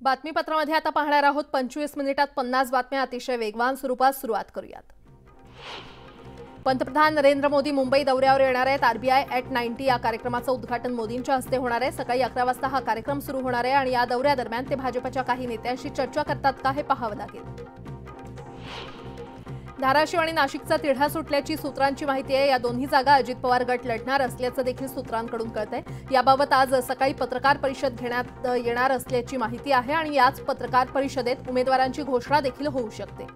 बातमीपत्रामध्ये आता पाहणार आहोत 25 मिनिटात 50 बातम्या अतिशय वेगवान स्वरूपात सुरुवात करूयात। पंतप्रधान नरेंद्र मोदी मुंबई दौऱ्यावर येणार आहेत। आरबीआय ॲट 90 या कार्यक्रमाचं उद्घाटन मोदींच्या हस्ते होणार आहे। सकाळी 11 वाजता हा कार्यक्रम सुरू होणार आहे आणि या दौऱ्यादरम्यान ते भाजपच्या काही नेत्यांशी चर्चा करतात का हे पाहावं लागेल। धाराशिव आणि नाशिकचा तिढा सुटल्याची सूत्रांची माहिती आहे। या दोन्ही जागा अजित पवार गट लढणार असल्याचं देखील सूत्रांकडून कळतंय। याबाबत आज सकाळी पत्रकार परिषद घेण्यात येणार असल्याची माहिती आहे आणि याच पत्रकार परिषदेत उमेदवारांची घोषणा देखील होऊ शकते।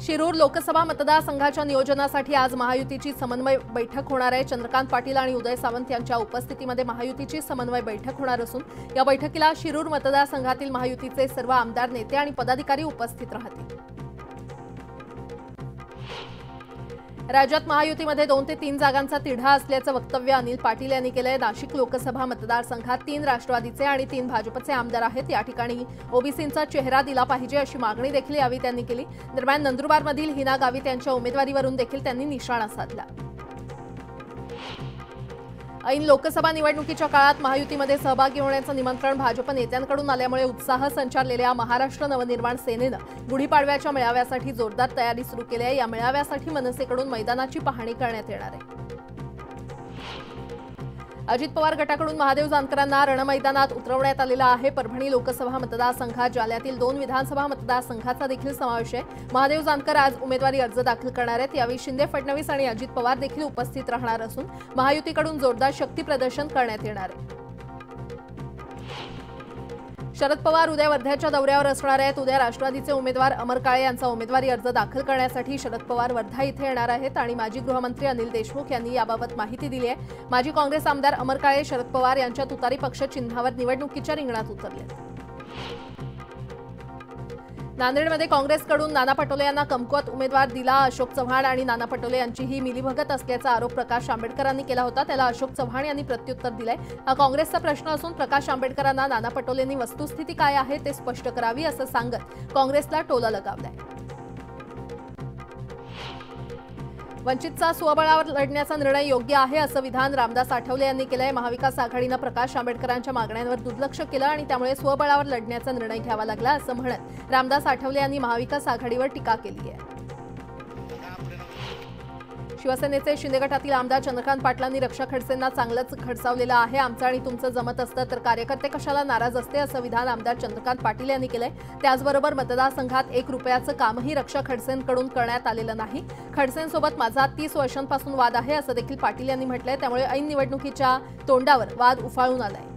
शिरूर लोकसभा मतदारसंघाच्या नियोजनासाठी आज महायुतीची समन्वय बैठक होणार आहे। चंद्रकांत पाटील आणि उदय सामंत यांच्या उपस्थितीमध्ये महायुतीची समन्वय बैठक होणार असून या बैठकीला शिरूर मतदारसंघातील महायुतीचे सर्व आमदार, नेते आणि पदाधिकारी उपस्थित राहतील। राज्यात महायुतीमध्ये 2 ते 3 जागांचा तिढा असल्याचं वक्तव्य अनिल पाटील यांनी केलंय। नाशिक लोकसभा मतदारसंघात 3 राष्ट्रवादीचे आणि 3 भाजपचे आमदार आहेत। या ठिकाणी ओबीसींचा चेहरा दिला पाहिजे अशी मागणी देखील यावेळी त्यांनी केली। दरम्यान नंदुरबारमधील हिना गावित यांच्या उमेदवारीवरून देखील त्यांनी निशाणा साधला। ऐन लोकसभा निवडणुकीच्या काळात महायुतीमध्ये सहभागी होण्याचं निमंत्रण भाजप नेत्यांकडून आल्यामुळे उत्साह संचारलेल्या महाराष्ट्र नवनिर्माण सेनेनं गुढीपाडव्याच्या मेळाव्यासाठी जोरदार तयारी सुरू केली आहे। या मेळाव्यासाठी मनसेकडून मैदानाची पाहणी करण्यात येणार आहे। अजित पवार गटाकडून महादेव जानकरांना रणमैदानात उतरवण्यात आलेला आहे। परभणी लोकसभा मतदारसंघात जालन्यातील 2 विधानसभा मतदारसंघाचा देखील समावेश आहे। महादेव जानकर आज उमेदवारी अर्ज दाखल करणार आहेत। यावेळी शिंदे, फडणवीस आणि अजित पवार देखील उपस्थित राहणार असून महायुतीकडून जोरदार शक्ती प्रदर्शन करण्यात येणार आहे। शरद पवार उद्या वर्ध्याच्या दौऱ्यावर असणार आहेत। उद्या राष्ट्रवादीचे उमेदवार अमर काळे यांचा उमेदवारी अर्ज दाखल करण्यासाठी शरद पवार वर्धा इथे येणार आहेत आणि माजी गृहमंत्री अनिल देशमुख यांनी याबाबत माहिती दिली आहे। माजी काँग्रेस आमदार अमर काळे शरद पवार यांच्या तुतारी पक्ष चिन्हावर निवडणुकीच्या रिंगणात उतरले। नांदेडमध्ये काँग्रेसकडून नाना पटोले यांना कमकुवत उमेदवार दिला। अशोक चव्हाण आणि नाना पटोले यांची ही मिलीभगत असल्याचा आरोप प्रकाश आंबेडकरांनी केला होता। त्याला अशोक चव्हाण यांनी प्रत्युत्तर दिलंय। हा काँग्रेसचा प्रश्न असून प्रकाश आंबेडकरांना नाना पटोलेंनी वस्तुस्थिती काय आहे ते स्पष्ट करावी असं सांगत काँग्रेसला टोला लगावलाय। वंचितचा स्वबळावर लढण्याचा निर्णय योग्य आहे असं विधान रामदास आठवले यांनी केलंय। महाविकास आघाडीनं प्रकाश आंबेडकरांच्या मागण्यांवर दुर्लक्ष केलं आणि त्यामुळे स्वबळावर लढण्याचा निर्णय घ्यावा लागला असं म्हणत रामदास आठवले यांनी महाविकास आघाडीवर टीका केली आहे। शिवसेनेचे शिंदे गटातील आमदार चंद्रकांत पाटलांनी रक्षा खडसेंना चांगलंच खडसावलेलं आहे। आमचं आणि तुमचं जमत असतं तर कार्यकर्ते कशाला नाराज असते असं विधान आमदार चंद्रकांत पाटील यांनी केलंय। त्याचबरोबर मतदारसंघात 1 रुपयाचं कामही रक्षा खडसेंकडून करण्यात आलेलं नाही। खडसेंसोबत माझा 30 वर्षांपासून वाद आहे असं देखील पाटील यांनी म्हटलंय। त्यामुळे ऐन निवडणुकीच्या तोंडावर वाद उफाळून आलाय।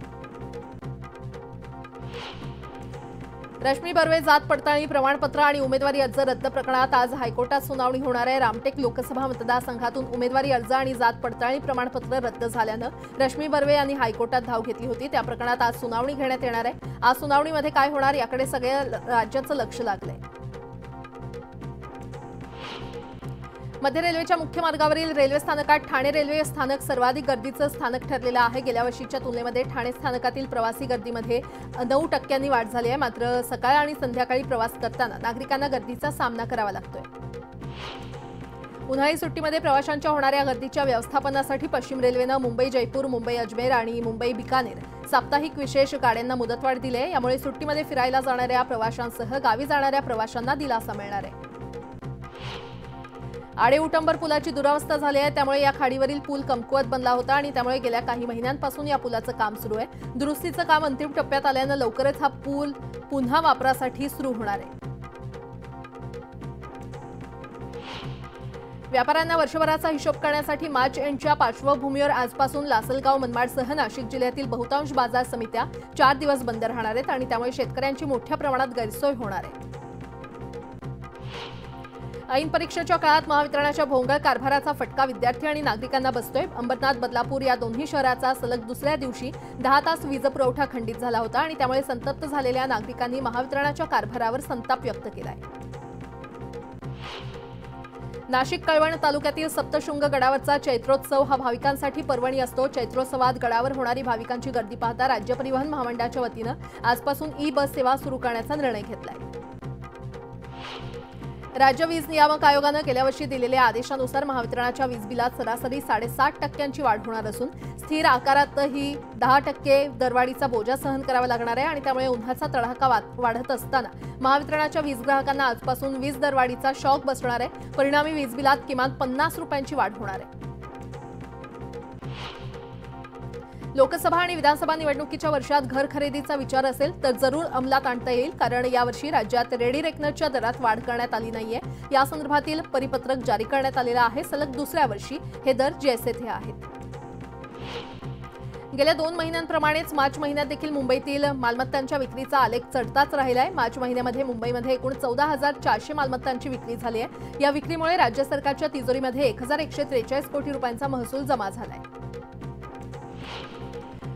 रश्मी बर्वे जात पडताळणी प्रमाणपत्र आणि उमेदवारी अर्ज रद्द प्रकरणात आज हायकोर्टात सुनावणी होणार आहे। रामटेक लोकसभा मतदारसंघातून उमेदवारी अर्ज आणि जात पडताळणी प्रमाणपत्र रद्द झाल्यानं रश्मी बर्वे यांनी हायकोर्टात धाव घेतली होती। त्या प्रकरणात आज सुनावणी घेण्यात येणार आहे। आज सुनावणीमध्ये काय होणार याकडे सगळ्या राज्याचं लक्ष लागलंय। मध्य रेल्वेच्या मुख्य मार्गावरील रेल्वे स्थानकात ठाणे रेल्वे स्थानक सर्वाधिक गर्दीचं स्थानक ठरलेलं आहे। गेल्या वर्षीच्या तुलनेमध्ये ठाणे स्थानकातील प्रवासी गर्दीमध्ये 9% वाढ झाली आहे। मात्र सकाळ आणि संध्याकाळी प्रवास करताना नागरिकांना गर्दीचा सामना करावा लागतोय। उन्हाळी सुट्टीमध्ये प्रवाशांच्या होणाऱ्या गर्दीच्या व्यवस्थापनासाठी पश्चिम रेल्वेनं मुंबई जयपूर, मुंबई अजमेर आणि मुंबई बिकानेर साप्ताहिक विशेष गाड्यांना मुदतवाढ दिली आहे। यामुळे सुट्टीमध्ये फिरायला जाणाऱ्या प्रवाशांसह गावी जाणाऱ्या प्रवाशांना दिलासा मिळणार आहे। आडे उटंबर पुलाची दुरावस्था झाली आहे। त्यामुळे या खाडीवरील पूल कमकुवत बनला होता आणि त्यामुळे गेल्या काही महिन्यांपासून या पुलाचं काम सुरू आहे। दुरुस्तीचं काम अंतिम टप्प्यात आल्यानं लवकरच हा पूल पुन्हा वापरासाठी सुरू होणार आहे। व्यापाऱ्यांना वर्षभराचा हिशोब करण्यासाठी मार्च एंडच्या पार्श्वभूमीवर आजपासून लासलगाव, मनमाडसह नाशिक जिल्ह्यातील बहुतांश बाजार समित्या 4 दिवस बंद राहणार आहेत आणि त्यामुळे शेतकऱ्यांची मोठ्या प्रमाणात गैरसोय होणार आहे। ऐन परीक्षेच्या काळात महावितरणाच्या भोंगळ कारभाराचा फटका विद्यार्थी आणि नागरिकांना बसतोय। अंबरनाथ, बदलापूर या दोन्ही शहराचा सलग दुसऱ्या दिवशी 10 तास वीज पुरवठा खंडित झाला होता आणि त्यामुळे संतप्त झालेल्या नागरिकांनी महावितरणाच्या कारभारावर संताप व्यक्त केलाय। नाशिक कळवण तालुक्यातील सप्तशृंग गडावरचा चैत्रोत्सव हा भाविकांसाठी पर्वणी असतो। चैत्रोत्सवात गडावर होणारी भाविकांची गर्दी पाहता राज्य परिवहन महामंडळाच्या वतीनं आजपासून ई बस सेवा सुरू करण्याचा निर्णय घेतलाय। राज्य वीज नियामक आयोगानं गेल्या वर्षी दिलेल्या आदेशानुसार महावितरणाच्या वीज बिलात सरासरी 7.5% वाढ होणार असून स्थिर आकारातही 10% दरवाढीचा बोजा सहन करावा लागणार आहे आणि त्यामुळे उन्हाचा तडाखा वाढत असताना महावितरणाच्या वीज ग्राहकांना आजपासून वीज दरवाढीचा शॉक बसणार आहे। परिणामी वीज बिलात किमान 50 रुपयांची वाढ होणार आहे। लोकसभा आणि विधानसभा निवडणुकीच्या वर्षात घर खरेदीचा विचार असेल तर जरूर अंमलात आणता येईल, कारण यावर्षी राज्यात रेडी रेकनरच्या दरात वाढ करण्यात आली नाहीये। या संदर्भातील परिपत्रक जारी करण्यात आलेलं आहे। सलग दुसऱ्या वर्षी हे दर जैसे थे आहेत। गेल्या 2 महिन्यांप्रमाणेच मार्च महिन्यात देखील मुंबईतील मालमत्तांच्या विक्रीचा आलेख चढताच राहिलाय। मार्च महिन्यामध्ये मुंबईमध्ये एकूण 14,400 मालमत्तांची विक्री झाली आहे। या विक्रीमुळे राज्य सरकारच्या तिजोरीमध्ये 1,143 कोटी रुपयांचा महसूल जमा झालाय।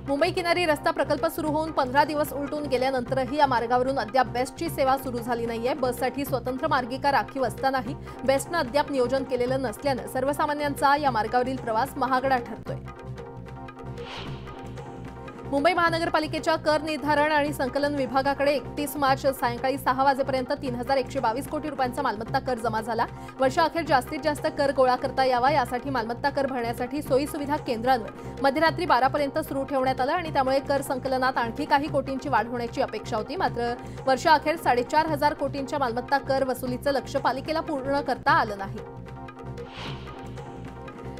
मुंबई किनारी रस्ता प्रकल्प सुरू होऊन 15 दिवस उलटून गेल्यानंतरही या मार्गावरून अद्याप बेस्टची सेवा सुरू झाली नाहीये। बससाठी स्वतंत्र मार्गिका राखीव असतानाही बेस्टनं अद्याप नियोजन केलेलं नसल्यानं सर्वसामान्यांचा या मार्गावरील प्रवास महागडा ठरतोय। मुंबई महानगरपालिकेच्या कर निर्धारण आणि संकलन विभागाकडे 31 मार्च सायंकाळी 6 वाजेपर्यंत 3,122 कोटी रुपयांचा मालमत्ता कर जमा झाला। वर्षाअखेर जास्तीत जास्त कर गोळा करता यावा यासाठी मालमत्ता कर भरण्यासाठी सोयीसुविधा केंद्रांवर मध्यरात्री 12 पर्यंत सुरू ठेवण्यात आलं आणि त्यामुळे कर संकलनात आणखी काही कोटींची वाढ होण्याची अपेक्षा होती। मात्र वर्षाअखेर 4,500 कोटींच्या मालमत्ता कर वसुलीचं लक्ष्य पालिकेला पूर्ण करता आलं नाही।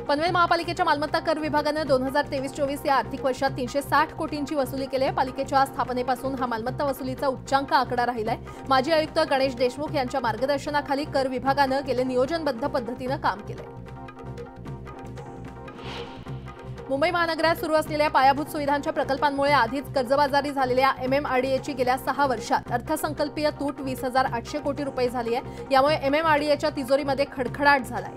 पनवेल महापालिकेच्या मालमत्ता कर विभागानं 2023-24 या आर्थिक वर्षात 360 कोटींची वसुली केली आहे। पालिकेच्या स्थापनेपासून हा मालमत्ता वसुलीचा उच्चांक आकडा राहिलाय। माजी आयुक्त गणेश देशमुख यांच्या मार्गदर्शनाखाली कर विभागानं गेले नियोजनबद्ध पद्धतीनं काम केलंय। मुंबई महानगरात सुरू असलेल्या पायाभूत सुविधांच्या प्रकल्पांमुळे आधीच कर्जबाजारी झालेल्या MMRDAची गेल्या 6 वर्षात अर्थसंकल्पीय तूट 20,800 कोटी रुपये झाली आहे। यामुळे MMRDAच्या तिजोरीमध्ये खडखडाट झालाय।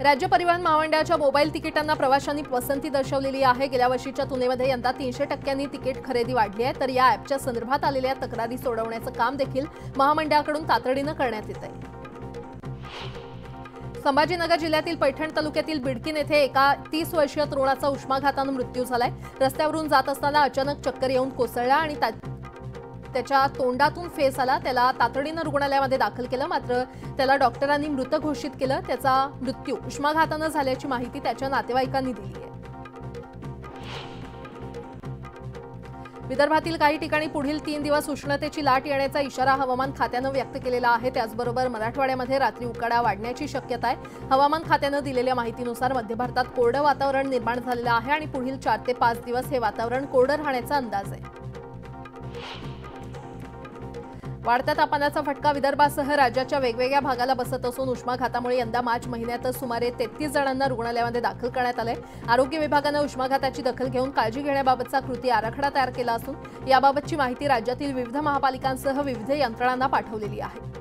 राज्य परिवहन महामंडळाच्या मोबाईल तिकिटांना प्रवाशांनी पसंती दर्शवलेली आहे। गेल्या वर्षीच्या तुलनेमध्ये यंदा 300% तिकीट खरेदी वाढली आहे। तर या ॲपच्या संदर्भात आलेल्या तक्रारी सोडवण्याचं काम देखील महामंडळाकडून तातडीनं करण्यात येत आहे। संभाजीनगर जिल्ह्यातील पैठण तालुक्यातील बिडकीन येथे एका 30 वर्षीय तरुणाचा उष्माघातानं मृत्यू झालाय। रस्त्यावरून जात असताना अचानक चक्कर येऊन कोसळला आणि त्याच्या तोंडातून फेस आला। त्याला तातडीनं रुग्णालयामध्ये दाखल केलं, मात्र त्याला डॉक्टरांनी मृत घोषित केलं। त्याचा मृत्यू उष्माघातानं झाल्याची माहिती त्याच्या नातेवाईकांनी दिली आहे। विदर्भातील काही ठिकाणी पुढील 3 दिवस उष्णतेची लाट येण्याचा इशारा हवामान खात्यानं व्यक्त केलेला आहे। त्याचबरोबर मराठवाड्यामध्ये रात्री उकाडा वाढण्याची शक्यता आहे। हवामान खात्यानं दिलेल्या माहितीनुसार मध्य भारतात कोरडं वातावरण निर्माण झालेलं आहे आणि पुढील 4 ते 5 दिवस हे वातावरण कोरडं राहण्याचा अंदाज आहे। वाढत्या तापमानाचा फटका विदर्भासह राज्याच्या वेगवेगळ्या भागाला बसत असून उष्माघातामुळे यंदा मार्च महिन्यातच सुमारे 33 जणांना रुग्णालयामध्ये दाखल करण्यात आलंय। आरोग्य विभागानं उष्माघाताची दखल घेऊन काळजी घेण्याबाबतचा कृती आराखडा तयार केला असून याबाबतची माहिती राज्यातील विविध महापालिकांसह विविध यंत्रणांना पाठवलेली आहे।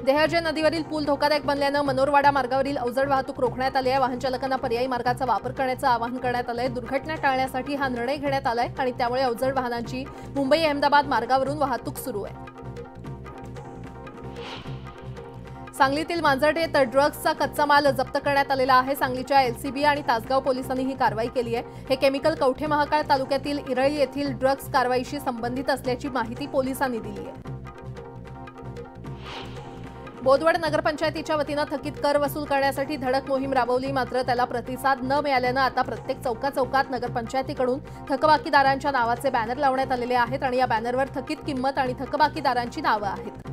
देहर्जे नदीवरील पूल धोकादायक बनल्यानं मनोरवाडा मार्गावरील अवजड वाहतूक रोखण्यात आली आहे। वाहन चालकांना पर्यायी मार्गाचा वापर करण्याचं आवाहन करण्यात आलंय। दुर्घटना टाळण्यासाठी हा निर्णय घेण्यात आलाय आणि त्यामुळे अवजड वाहनांची मुंबई अहमदाबाद मार्गावरून वाहतूक सुरू आहे। सांगलीतील मांजर्डे येथे ड्रग्जचा कच्चा माल जप्त करण्यात आलेला आहे। सांगलीच्या LCB आणि तासगाव पोलिसांनी ही कारवाई केली आहे। हे केमिकल कवठे महाकाळ तालुक्यातील इरळी येथील ड्रग्ज कारवाईशी संबंधित असल्याची माहिती पोलिसांनी दिली आहे। बोदवड नगरपंचायतीच्या वतीनं थकीत कर वसूल करण्यासाठी धडक मोहीम राबवली, मात्र त्याला प्रतिसाद न मिळाल्यानं आता प्रत्येक चौकात नगरपंचायतीकडून थकबाकीदारांच्या नावाचे बॅनर लावण्यात आलेले आहेत आणि या बॅनरवर थकीत किंमत आणि थकबाकीदारांची नावं आहेत।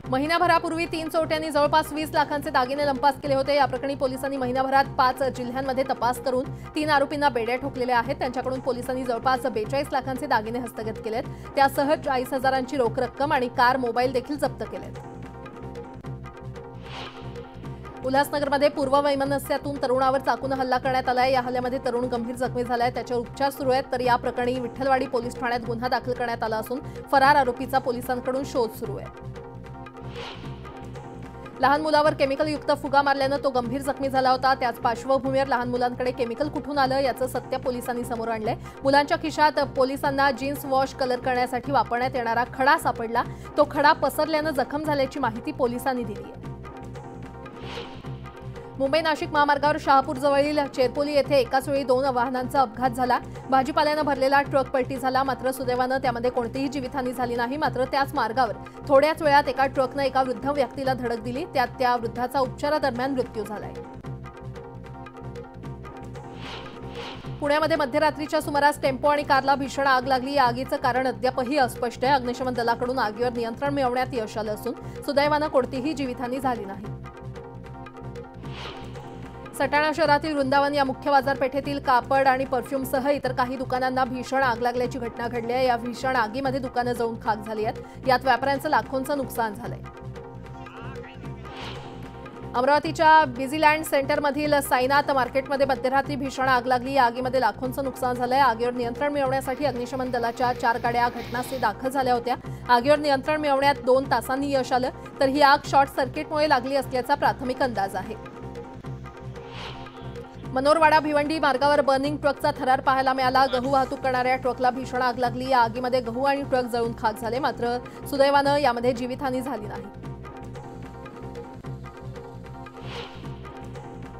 महिनाभरापूर्वी 3 चोरट्यांनी जवळपास 20 लाखांचे दागिने लंपास केले होते। या प्रकरणी पोलिसांनी महिनाभरात 5 जिल्ह्यांमध्ये तपास करून 3 आरोपींना बेड्या ठोकलेल्या आहेत। त्यांच्याकडून पोलिसांनी जवळपास 42 लाखांचे दागिने हस्तगत केलेत। त्यासह 40,000ची रोख रक्कम आणि कार मोबाईल देखील जप्त केलेत। उल्हासनगरमध्ये पूर्व वैमनस्यातून तरुणावर चाकूने हल्ला करण्यात आलाय। या हल्ल्यामध्ये तरुण गंभीर जखमी झालाय, त्याच्यावर उपचार सुरू आहेत। तर या प्रकरणी विठ्ठलवाडी पोलीस ठाण्यात गुन्हा दाखल करण्यात आला असून फरार आरोपीचा पोलिसांकडून शोध सुरू आहे। लहान मुलावर केमिकलयुक्त फुगा मारल्यानं तो गंभीर जखमी झाला होता। त्याच पार्श्वभूमीवर लहान मुलांकडे केमिकल कुठून आलं याचं सत्य पोलिसांनी समोर आणलंय। मुलांच्या खिशात पोलिसांना जीन्स वॉश कलर करण्यासाठी वापरण्यात येणारा खडा सापडला। तो खडा पसरल्यानं जखम झाल्याची माहिती पोलिसांनी दिली आहे। मुंबई नाशिक महामार्गावर शहापूर जवळील चेरपोली येथे एकाच वेळी 2 वाहनांचा अपघात झाला। भाजीपाल्याने भरलेला ट्रक पलटी झाला, मात्र सुदैवाने त्यामध्ये कोणतीही जीवितहानी झाली नाही। मात्र त्याच मार्गावर थोड्याच वेळात एका ट्रकने एका वृद्ध व्यक्तीला धडक दिली, त्यात त्या वृद्धाचा उपचारादरम्यान मृत्यू झालाय। पुण्यामध्ये मध्यरात्रीच्या सुमारास टेम्पो आणि कारला भीषण आग लागली। या आगीचं कारण अद्यापही अस्पष्ट आहे। अग्निशमन दलाकडून आगीवर नियंत्रण मिळवण्यात यश आलं असून सुदैवाने कोणतीही जीवितहानी झाली नाही। सटाणा शहरातील वृंदावन या मुख्य बाजारपेठेतील कापड आणि परफ्यूमसह इतर काही दुकानांना भीषण आग लागल्याची घटना घडली आहे। या भीषण आगीमध्ये दुकानं जळून खाक झाली आहेत। यात व्यापाऱ्यांचं लाखोंचं नुकसान झालंय। अमरावतीच्या बिझीलँड सेंटरमधील साईनाथ मार्केटमध्ये मध्यरात्री भीषण आग लागली। या आगीमध्ये लाखोंचं नुकसान झालंय। आगीवर नियंत्रण मिळवण्यासाठी अग्निशमन दलाच्या 4 गाड्या घटनास्थळी दाखल झाल्या होत्या। आगीवर नियंत्रण मिळवण्यात 2 तासांनी यश आलं, तर ही आग शॉर्ट सर्किटमुळे लागली असल्याचा प्राथमिक अंदाज आहे। मनोरवाडा भिवंडी मार्गावर बर्निंग ट्रकचा थरार पाहायला मिळाला। गहू वाहतूक करणाऱ्या ट्रकला भीषण आग लागली। या आगीमध्ये गहू आणि ट्रक जळून खाक झाले, मात्र सुदैवाने यामध्ये जीवितहानी झाली नाही।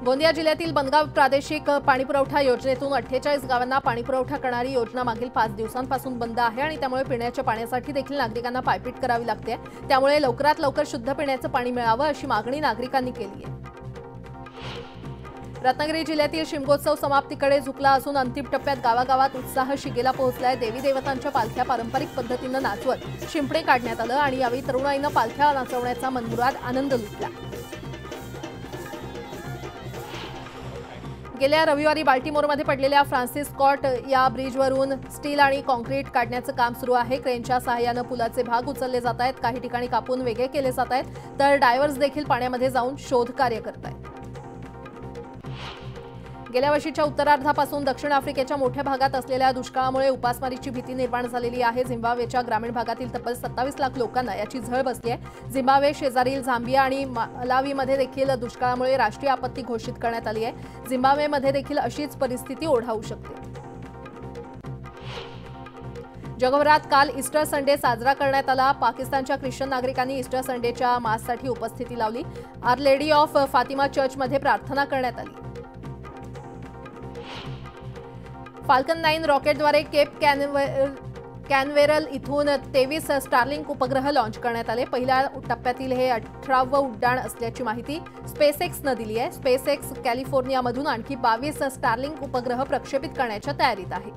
गोंदिया जिल्ह्यातील बनगाव प्रादेशिक पाणीपुरवठा योजनेतून 48 गावांना पाणीपुरवठा करणारी योजना मागील 5 दिवसांपासून बंद आहे आणि त्यामुळे पिण्याच्या पाण्यासाठी देखील नागरिकांना पायपीट करावी लागते। त्यामुळे लवकरात लवकर शुद्ध पिण्याचं पाणी मिळावं अशी मागणी नागरिकांनी केली आहे। रत्नागिरी जिल्ह्यातील शिमगोत्सव समाप्तीकडे झुकला असून अंतिम टप्प्यात गावागावात उत्साह शिगेला पोहोचलाय। देवी देवतांच्या पालख्या पारंपरिक पद्धतीने नाचवत शिंपणे काढण्यात आलं आणि यावेळी तरुणाईनं पालख्या नाचवण्याचा मनमुराद आनंद लुटला। गेल्या रविवारी बाल्टिमोरमध्ये पडलेल्या फ्रान्सिस स्कॉट या ब्रिजवरून स्टील आणि कॉन्क्रीट काढण्याचं काम सुरू आहे। क्रेनच्या सहाय्याने पुलाचे भाग उचलले जात आहेत, काही ठिकाणी कापून वेगळे केले जात आहेत, तर डायव्हर्स देखील पाण्यामध्ये जाऊन शोध कार्य करत आहेत। गेल्या वर्षीच्या उत्तरार्धापासून दक्षिण आफ्रिकेच्या मोठ्या भागात असलेल्या दुष्काळामुळे उपासमारीची भीती निर्माण झालेली आहे। झिम्बाब्वेच्या ग्रामीण भागातील तब्बल 27 लाख लोकांना याची झळ बसली आहे। झिम्बाब्वे शेजारील झांबिया आणि मालावीमध्ये देखील दुष्काळामुळे राष्ट्रीय आपत्ती घोषित करण्यात आली आहे। झिम्बाब्वेमध्ये देखील अशीच परिस्थिती ओढावू शकते। जगभरात काल ईस्टर संडे साजरा करण्यात आला। पाकिस्तानच्या ख्रिश्चन नागरिकांनी ईस्टर संडेच्या माससाठी उपस्थिती लावली। आर लेडी ऑफ फातिमा चर्चमध्ये प्रार्थना करण्यात आली। फाल्कन 9 रॉकेटद्वारे केप कॅनवेरल इथून 23 स्टारलिंक उपग्रह लॉन्च करण्यात आले। पहिल्या टप्प्यातील हे 18वे उड्डाण असल्याची माहिती स्पेसएक्सनं दिली आहे। स्पेसएक्स कॅलिफोर्नियामधून आणखी 22 स्टारलिंक उपग्रह प्रक्षेपित करण्याच्या तयारीत आहे।